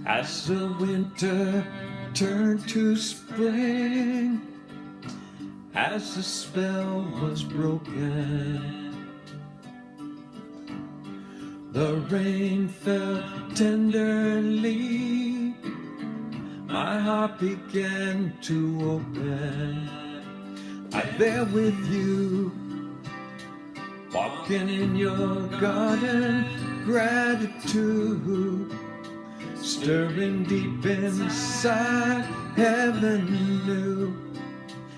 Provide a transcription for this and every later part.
As the winter turned to spring, as the spell was broken, the rain fell tenderly, my heart began to open. I'm there with you, walking in your garden, gratitude stirring deep inside. Heaven knew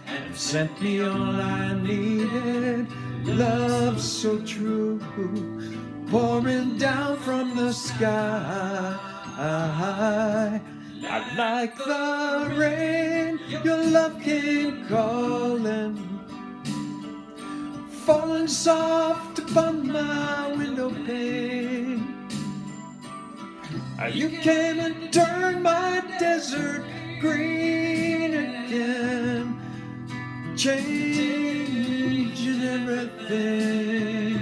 and sent me all I needed. Love so true, pouring down from the sky. I like the rain, your love came calling, falling soft upon my window pane. You came and turned my desert green again, changing everything.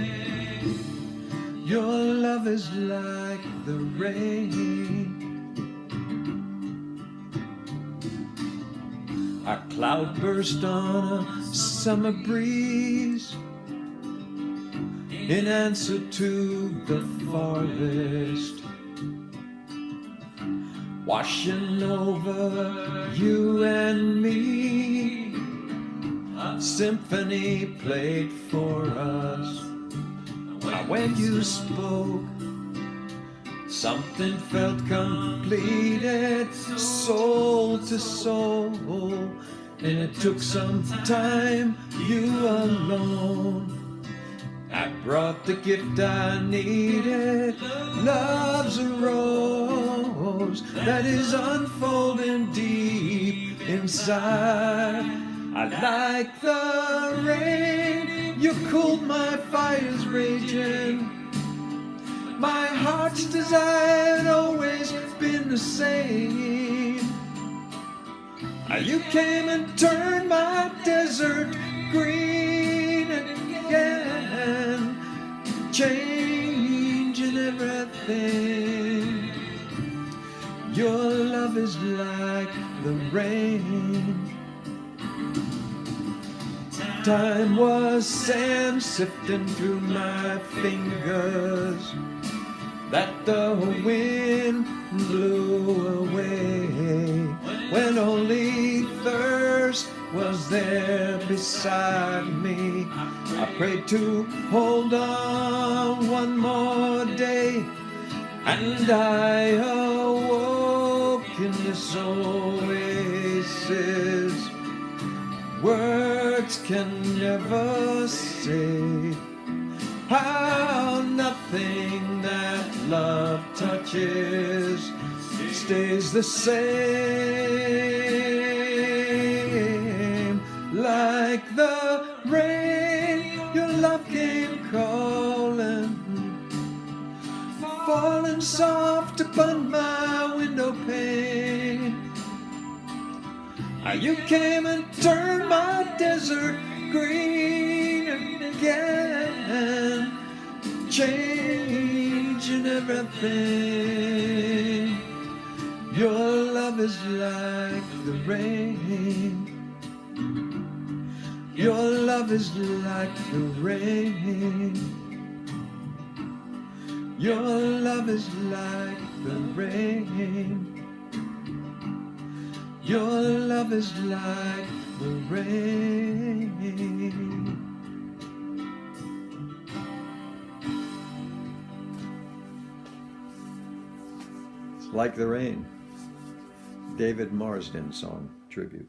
Your love is like the rain. A cloud burst on a summer breeze in answer to the forest, washing over you and me. A symphony played for us. When you spoke, something felt completed, soul to soul. And it took some time, you alone. I brought the gift I needed. Love's a rose that is unfolding deep inside. I like the rain, you cooled my fires raging. My heart's desire had always been the same. You came and turned my desert green again, changing everything. Your love is like the rain. Time was sand sifting through my fingers that the wind blew away, when only thirst was there beside me. I prayed to hold on one more day, and I awoke in this oasis. Words can never say how nothing that love touches stays the same. Like the rain, your love came calling, falling soft upon my window pane. You came and turned my desert green again, changing everything. Your love is like the rain. Your love is like the rain. Your love is like the rain. Your love is like the rain. It's like the rain. David Marsden song tribute.